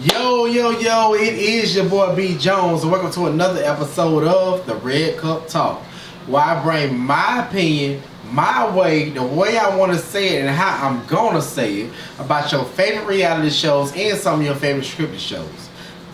Yo, it is your boy B Jones, and welcome to another episode of the Red Cup Talk, where I bring my opinion, my way, the way I want to say it, and how I'm gonna say it about your favorite reality shows and some of your favorite scripted shows.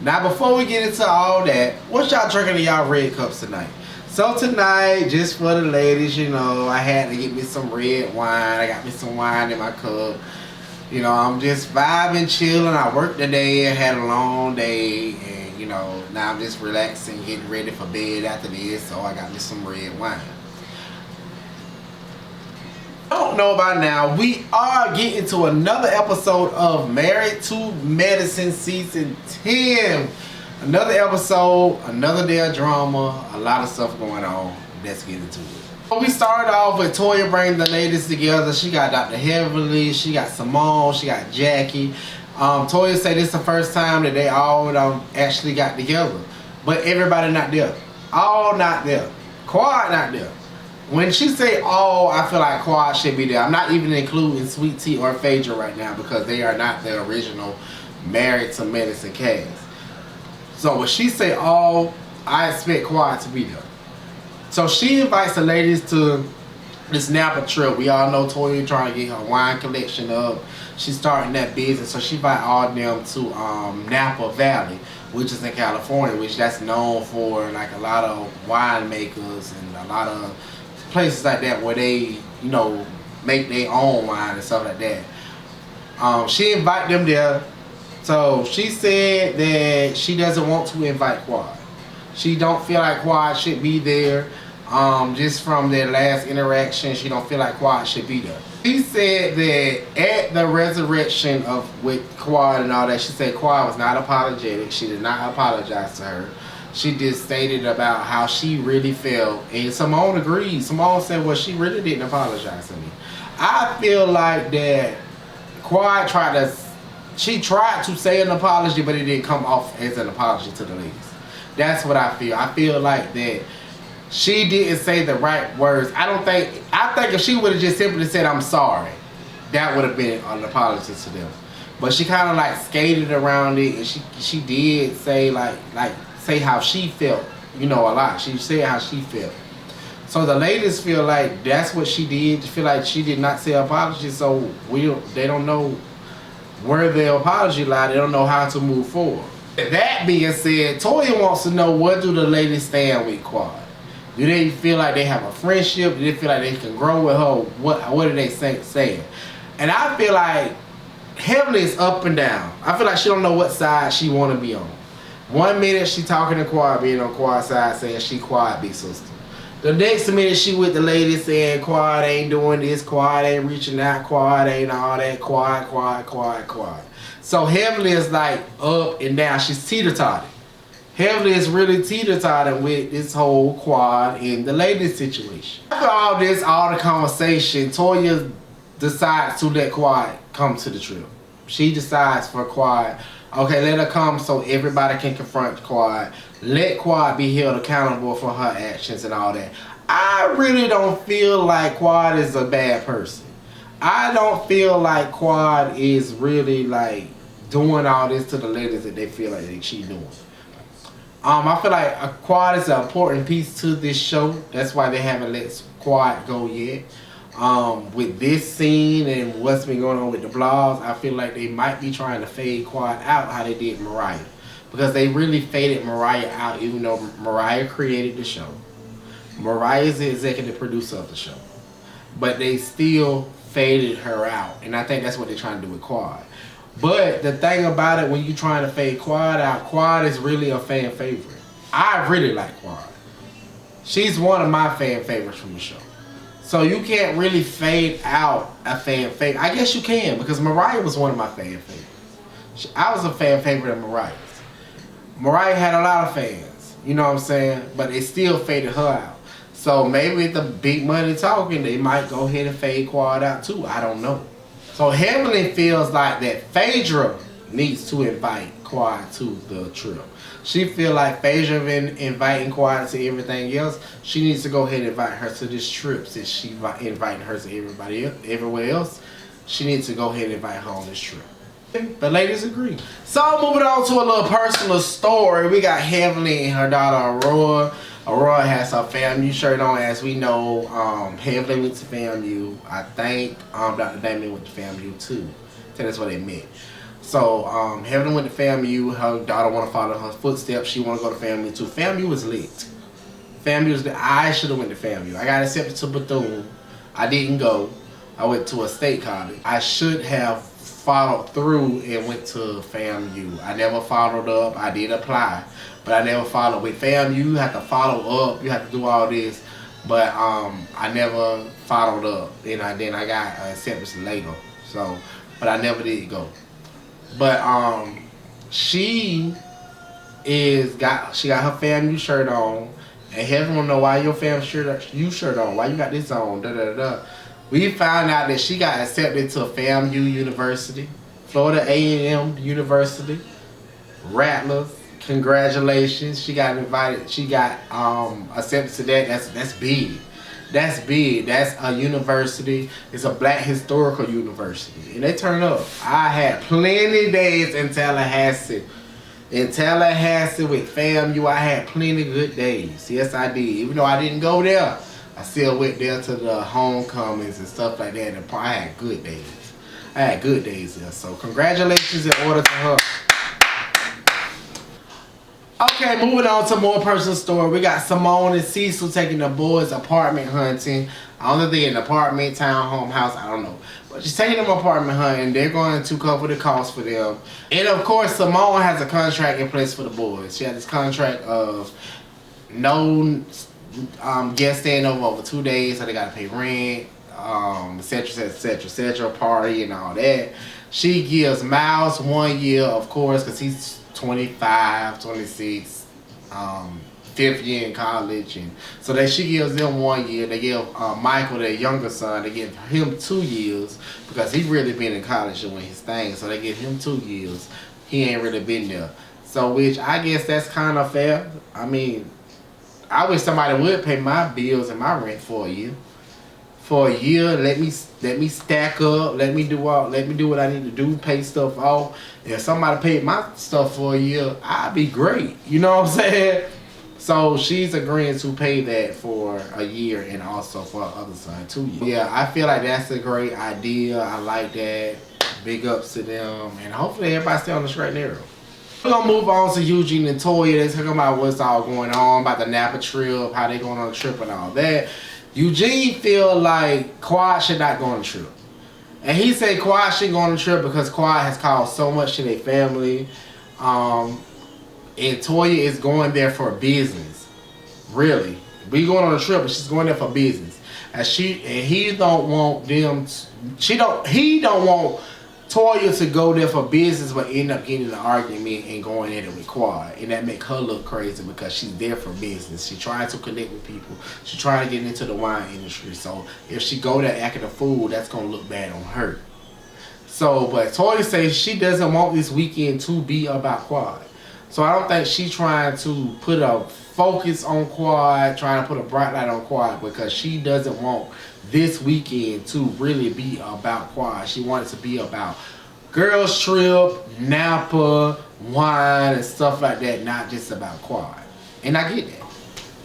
Now, before we get into all that, what y'all drinking in y'all red cups tonight? So tonight, just for the ladies, I had to get me some red wine. I got me some wine in my cup. I'm just vibing, chilling. I worked today, I had a long day, and now I'm just relaxing, getting ready for bed after this, so I got me some red wine. Don't know by now, we are getting to another episode of Married to Medicine Season 10. Another episode, another day of drama, a lot of stuff going on. Let's get into it. We started off with Toya bringing the ladies together. She got Dr. Heavenly, she got Simone, she got Jackie. Toya said this is the first time that they all actually got together. But everybody not there. All not there. Quad not there. When she say all, I feel like Quad should be there. I'm not even including Sweet Tea or Phaedra right now because they are not the original Married to Medicine cast. So when she say all, I expect Quad to be there. So she invites the ladies to this Napa trip. We all know Toya trying to get her wine collection up. She's starting that business. So she invite all of them to Napa Valley, which is in California, which that's known for like a lot of winemakers and a lot of places like that where they, make their own wine and stuff like that. She invite them there. So she said that she doesn't want to invite Quad. She don't feel like Quad should be there. Just from their last interaction, she don't feel like Quad should be there. She said that at the resurrection with Quad and all that, she said Quad was not apologetic. She did not apologize to her. She just stated about how she really felt. And Simone agreed. Simone said, well, she really didn't apologize to me. I feel like that Quad tried to say an apology, but it didn't come off as an apology to the ladies. That's what I feel. I feel like that she didn't say the right words. I think if she would have just simply said, I'm sorry, that would have been an apology to them. But she kind of like skated around it, and she did say say how she felt, a lot. She said how she felt. So the ladies feel like that's what she did. Feel like she did not say apology, so they don't know where the apology lied. They don't know how to move forward. That being said, Toya wants to know, what do the ladies stand with Quad? Do they feel like they have a friendship? Do they feel like they can grow with her? What are they saying? And I feel like Heavenly is up and down. I feel like she don't know what side she want to be on. 1 minute she talking to Quad, being on Quad's side, saying she Quad big sister. The next minute she with the ladies saying Quad ain't doing this, Quad ain't reaching out, Quad ain't all that, Quad. So Heavenly is like up and down. She's teeter-totting. Heavenly is really teeter-totting with this whole Quad and the ladies situation. After all the conversation, Toya decides to let Quad come to the trip. She decides for Quad, okay, let her come so everybody can confront Quad. Let Quad be held accountable for her actions and all that. I really don't feel like Quad is a bad person. I don't feel like Quad is really like doing all this to the ladies that they feel like she's doing. I feel like a Quad is an important piece to this show. That's why they haven't let Quad go yet. With this scene and what's been going on with the blogs, I feel like they might be trying to fade Quad out how they did Mariah. Because they really faded Mariah out, even though Mariah created the show. Mariah is the executive producer of the show. But they still faded her out. And I think that's what they're trying to do with Quad. But the thing about it, when you're trying to fade Quad out, Quad is really a fan favorite. I really like Quad. She's one of my fan favorites from the show. So you can't really fade out a fan favorite. I guess you can, because Mariah was one of my fan favorites. I was a fan favorite of Mariah's. Mariah had a lot of fans, you know what I'm saying? But it still faded her out. So maybe the big money talking, they might go ahead and fade Quad out too. I don't know. So Heavenly feels like that Phaedra needs to invite Quad to the trip. She feel like Phaedra been inviting Quad to everything else. She needs to go ahead and invite her to this trip since she inviting her to everywhere else. She needs to go ahead and invite her on this trip. The ladies agree. So moving on to a little personal story. We got Heavenly and her daughter Aurora. Aurora has her FAMU shirt on, as we know. Heavenly went to FAMU. I think Dr. Damien went to FAMU too. So that's what they meant. So Heavenly went to FAMU. Her daughter want to follow her footsteps. She want to go to FAMU too. FAMU was lit. FAMU was lit. I should have went to FAMU. I got accepted to Bethune. I didn't go. I went to a state college. I should have followed through and went to FAMU. I never followed up. I did apply, but I never followed. With FAMU, you have to follow up. You have to do all this, but I never followed up. And then I got accepted later. So, but I never did go. But she got her FAMU shirt on, and Heaven wanna know why your FAMU shirt on. Why you got this on? Da da da. We found out that she got accepted to FAMU University, Florida A&M University, Rattlers. Congratulations. She got invited. She got accepted to that. That's big. That's big. That's a university. It's a black historical university. And they turn up. I had plenty days in Tallahassee. In Tallahassee with FAMU, I had plenty good days. Yes, I did. Even though I didn't go there, I still went there to the homecomings and stuff like that. And I had good days. I had good days there. So congratulations in order to her. Okay, moving on to more personal story. We got Simone and Cecil taking the boys apartment hunting. I don't know if they're in an apartment, townhome, house, I don't know. But she's taking them apartment hunting. They're going to cover the cost for them. And of course, Simone has a contract in place for the boys. She has this contract of no guests staying over 2 days, so they gotta pay rent, etc., etc., etc., party and all that. She gives Miles 1 year, of course, because he's 25, 26, 5th year in college, and so she gives them 1 year. They give Michael, their younger son, they give him 2 years because he's really been in college doing his thing. So they give him 2 years. He ain't really been there. So, which I guess that's kind of fair. I mean, I wish somebody would pay my bills and my rent for a year. For a year, let me stack up. Let me do what I need to do. Pay stuff off. If somebody paid my stuff for a year, I'd be great. You know what I'm saying? So she's agreeing to pay that for a year and also for her other son 2 years. Yeah, I feel like that's a great idea. I like that. Big ups to them, and hopefully everybody stay on the straight and narrow. We're gonna move on to Eugene and Toya. They're talking about what's all going on, about the Napa trip, how they going on a trip and all that. Eugene feel like Quad should not go on a trip. And he said Quad should go on a trip because Quad has caused so much to their family. And Toya is going there for business. Really. We going on a trip, but she's going there for business. And he don't want Toya to go there for business, but end up getting in an argument and going at it with Quad, and that make her look crazy because she's there for business. She's trying to connect with people. She's trying to get into the wine industry. So if she go there acting a fool, that's gonna look bad on her. So, but Toya says she doesn't want this weekend to be about Quad. So I don't think she's trying to put a focus on Quad, trying to put a bright light on Quad, because she doesn't want this weekend to really be about Quad. She wants it to be about girls trip, Napa, wine, and stuff like that, not just about Quad. And I get that.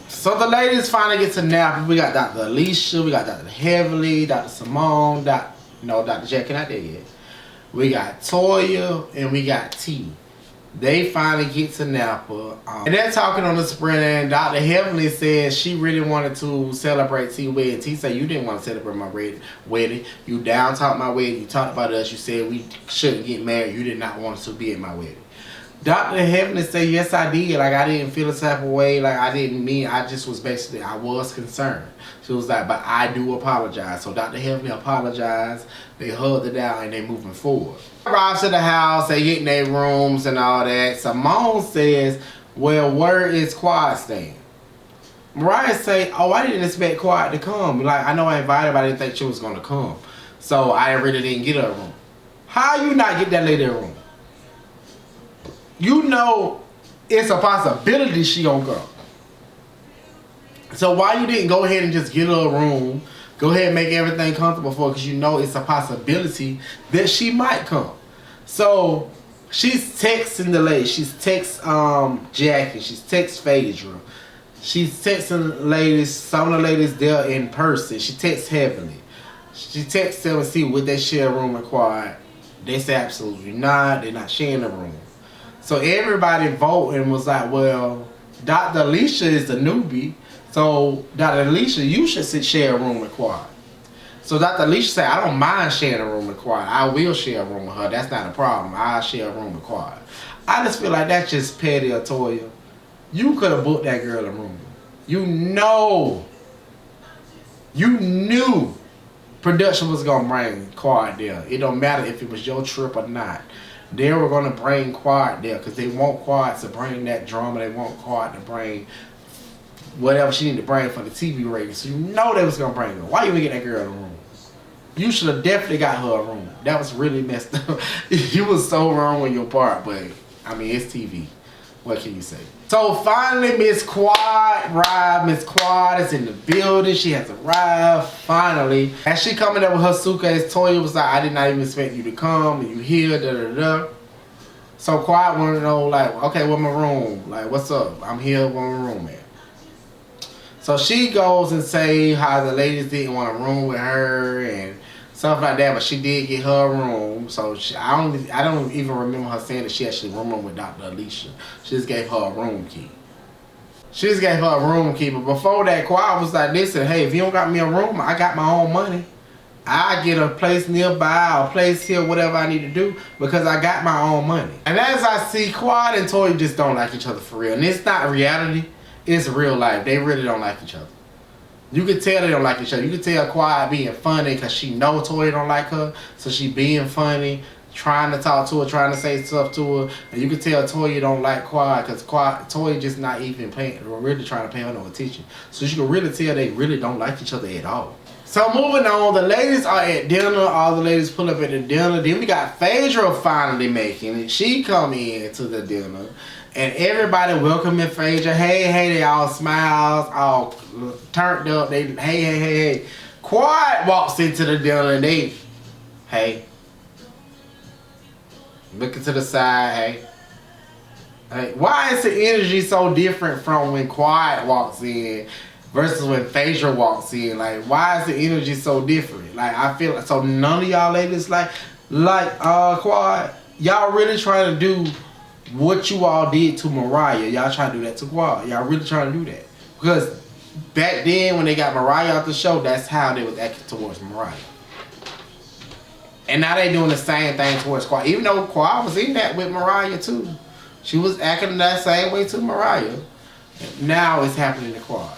So the ladies finally get to Napa. We got Dr. Alicia, we got Dr. Heavenly, Dr. Simone, Dr. Jackie not there yet. We got Toya, and we got T. They finally get to Napa. And they're talking on the sprint, and Dr. Heavenly says she really wanted to celebrate T's wedding. T said, you didn't want to celebrate my wedding. You down-talked my wedding. You talked about us. You said we shouldn't get married. You did not want us to be at my wedding. Dr. Heavenly said, yes, I did. Like, I didn't feel the type of way. Like, I didn't mean, I just was basically, I was concerned. She was like, but I do apologize. So Dr. Heavenly apologized. They hugged it out, and they moving forward. Arrives to the house, they get in their rooms and all that. Simone says, well, where is Quad staying? Mariah say, oh, I didn't expect Quad to come. Like, I know I invited her, but I didn't think she was going to come. So I really didn't get her a room. How you not get that lady a room? You know it's a possibility she gonna go. So why you didn't go ahead and just get her a room, go ahead and make everything comfortable for her, because you know it's a possibility that she might come. So she's texting the lady. She's Jackie. She's Phaedra. She's texting ladies. Some of the ladies there in person. She texts Heavenly. She texts them and see would they share a room with Quad. They say absolutely not. They're not sharing a room. So everybody voting was like, well, Dr. Alicia is the newbie. So Dr. Alicia, you should share a room with Quad. So Dr. Alicia said, I don't mind sharing a room with Quad. I will share a room with her. That's not a problem. I'll share a room with Quad. I just feel like that's just petty, Toya. You could have booked that girl a room. You knew production was going to bring Quad there. It don't matter if it was your trip or not. They were going to bring Quad there because they want Quad to bring that drama. They want Quad to bring whatever she need to bring for the TV ratings. So you know they was going to bring her. Why you even get that girl a room? You should have definitely got her a room. That was really messed up. You was so wrong on your part, but I mean, it's TV. What can you say? So finally, Miss Quad arrived. Miss Quad is in the building. She has arrived, finally. As she coming up with her suitcase, Toya was like, I did not even expect you to come. And you here, da-da-da. So Quad wanted to know, like, okay, where's my room? Like, what's up? I'm here, where my room at? So she goes and say how the ladies didn't want a room with her and stuff like that, but she did get her room. So I don't even remember her saying that she actually roomed with Dr. Alicia. She just gave her a room key. She just gave her a room key. But before that, Quad was like, listen, hey, if you don't got me a room, I got my own money. I get a place nearby or a place here, whatever I need to do, because I got my own money. And as I see, Quad and Toya just don't like each other for real. And it's not reality, it's real life. They really don't like each other. You can tell they don't like each other. You can tell Quad being funny because she know Toya don't like her. So she being funny, trying to talk to her, trying to say stuff to her. And you can tell Toya don't like Quad because Toya just not even paying, or really trying to pay her no attention. So you can really tell they really don't like each other at all. So moving on, the ladies are at dinner. All the ladies pull up at the dinner. Then we got Phaedra finally making it. She come in to the dinner. And everybody welcoming Phaedra. Hey, they all smiles, all turned up. They, hey. Quad walks into the dinner and they, hey. Looking to the side, hey. Why is the energy so different from when Quad walks in versus when Phaedra walks in? Like, why is the energy so different? Like, I feel like, so none of y'all ladies like Quad, y'all really trying to do what you all did to Mariah. Y'all trying to do that to Quad. Y'all really trying to do that. Because back then when they got Mariah out the show, that's how they was acting towards Mariah. And now they doing the same thing towards Quad. Even though Quad was in that with Mariah too. She was acting that same way to Mariah. Now it's happening to Quad.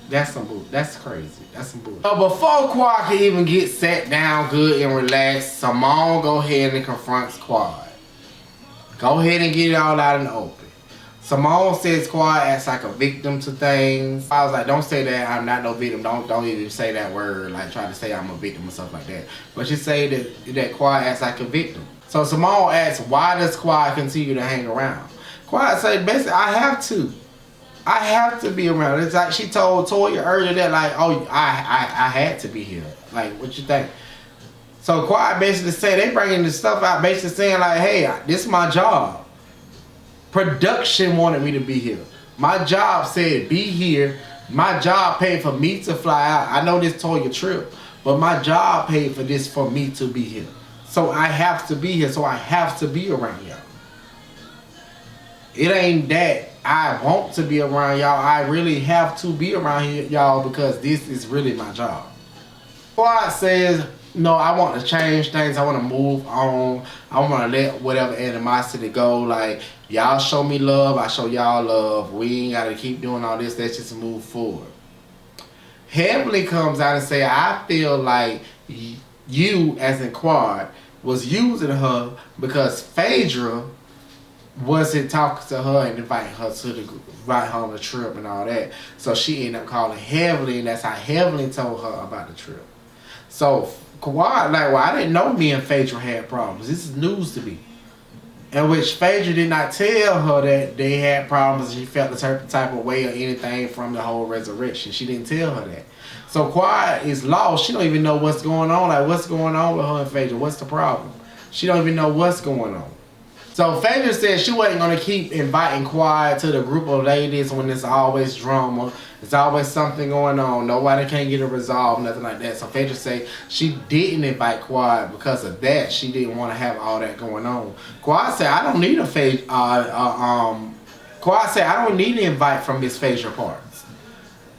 That's some bull. That's crazy. That's some bull. But before Quad can even get sat down good and relaxed, Simone go ahead and confronts Quad. Go ahead and get it all out in the open. Simone says Quad acts like a victim to things. I was like, don't say that. I'm not no victim. Don't even say that word. Like, try to say I'm a victim or stuff like that. But she say that Quad acts like a victim. So Simone asks, why does Quad continue to hang around? Quad said, basically, I have to. I have to be around. It's like she told Toya earlier that, like, oh, I had to be here. Like, what you think? So Quad basically said, they bringing this stuff out basically saying like, hey, this is my job. Production wanted me to be here. My job said be here. My job paid for me to fly out. I know this Toya trip, but my job paid for this for me to be here. So I have to be here. So I have to be around y'all. It ain't that I want to be around y'all. I really have to be around here, y'all, because this is really my job. Quad says, no, I want to change things. I want to move on. I want to let whatever animosity go. Like, y'all show me love. I show y'all love. We ain't got to keep doing all this. Let's just move forward. Heavenly comes out and say, I feel like you, as in Quad, was using her because Phaedra wasn't talking to her and inviting her on the trip and all that. So she ended up calling Heavenly, and that's how Heavenly told her about the trip. So Quad, like, well, I didn't know me and Phaedra had problems. This is news to me. In which Phaedra did not tell her that they had problems and she felt a certain type of way or anything from the whole resurrection. She didn't tell her that. So Quad is lost. She don't even know what's going on. Like, what's going on with her and Phaedra? What's the problem? She don't even know what's going on. So Phaedra said she wasn't gonna keep inviting Quad to the group of ladies when there's always drama. There's always something going on. Nobody can get it resolved, nothing like that. So Phaedra said she didn't invite Quad because of that. She didn't want to have all that going on. Quad said I don't need a Quad said I don't need an invite from Miss Phaedra Parks.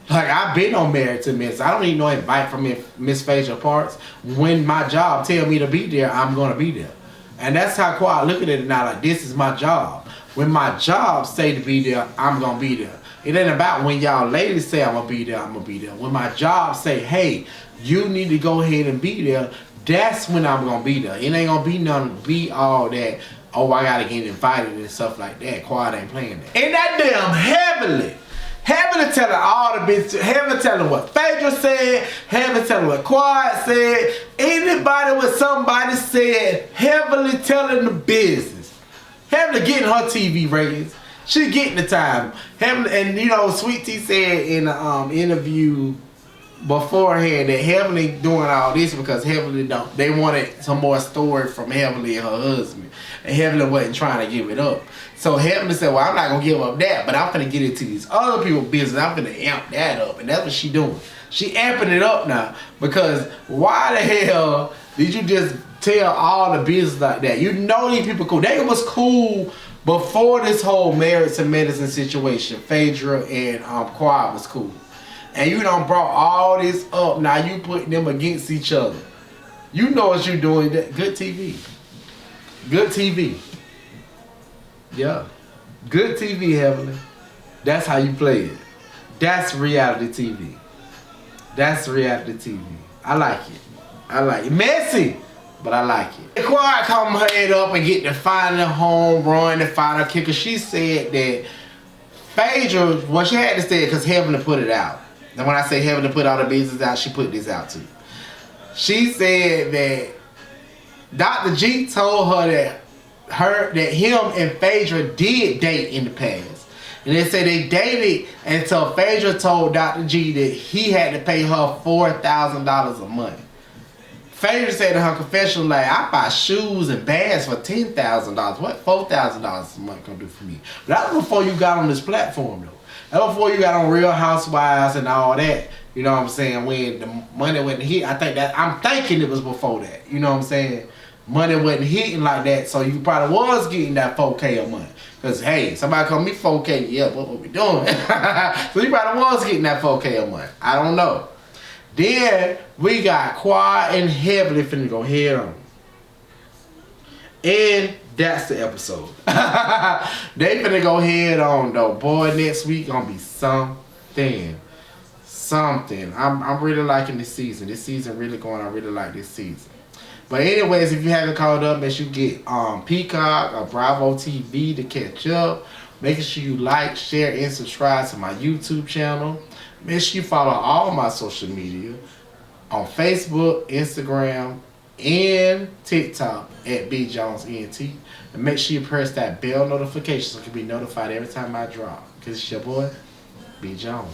Like, I've been on Married to Miss. I don't need no invite from Miss Phaedra Parks. When my job tell me to be there, I'm gonna be there. And that's how Quad look at it now, like, this is my job. When my job say to be there, I'm gonna be there. It ain't about when y'all ladies say I'm gonna be there, I'm gonna be there. When my job say, hey, you need to go ahead and be there, that's when I'm gonna be there. It ain't gonna be nothing, be all that, oh, I gotta get invited and stuff like that. Quad ain't playing that. And that damn Heavenly telling all the bitches, Heavenly telling what Phaedra said, Heavenly telling what Quad said, anybody with somebody said, Heavenly telling the business. Heavenly getting her TV ratings. She getting the time. Heavenly, and you know, Sweet Tea said in the interview beforehand that Heavenly doing all this because Heavenly they wanted some more story from Heavenly and her husband. And Heavenly wasn't trying to give it up. So Heavenly said, well, I'm not gonna give up that, but I'm gonna get into these other people's business. I'm gonna amp that up. And that's what she doing. She amping it up now. Because why the hell did you just tell all the business like that? You know these people cool. They was cool before this whole Married to Medicine situation. Phaedra and Quad was cool. And you done brought all this up. Now you putting them against each other. You know what you doing. Good TV. Good TV. Yeah. Good TV, Heavenly. That's how you play it. That's reality TV. That's reality TV. I like it. I like it. Messy, but I like it. Quad come her head up and get the final home run, the final kicker. She said that Phaedra, well, she had to say it because Heavenly put it out. And when I say Heavenly put all the business out, she put this out too. She said that Dr. G told her that him and Phaedra did date in the past. And they said they dated until Phaedra told Dr. G that he had to pay her $4,000 a month. Phaedra said in her confessional, like, I buy shoes and bags for $10,000. What $4,000 a month gonna do for me? But that was before you got on this platform though. That was before you got on Real Housewives and all that. You know what I'm saying? When the money wasn't hit, I'm thinking it was before that. You know what I'm saying? Money wasn't hitting like that, so you probably was getting that $4K a month. Because, hey, somebody call me $4K, yeah, what we doing? So you probably was getting that $4K a month. I don't know. Then we got Quad and Heavenly finna go head on. And that's the episode. They finna go head on though. Boy, next week gonna be something. I'm really liking this season. This season really going. I really like this season. But anyways, if you haven't called up, make sure you get Peacock or Bravo TV to catch up. Making sure you like, share, and subscribe to my YouTube channel. Make sure you follow all my social media on Facebook, Instagram, and TikTok at BJonesENT. And make sure you press that bell notification so you can be notified every time I drop. Because it's your boy, B Jones.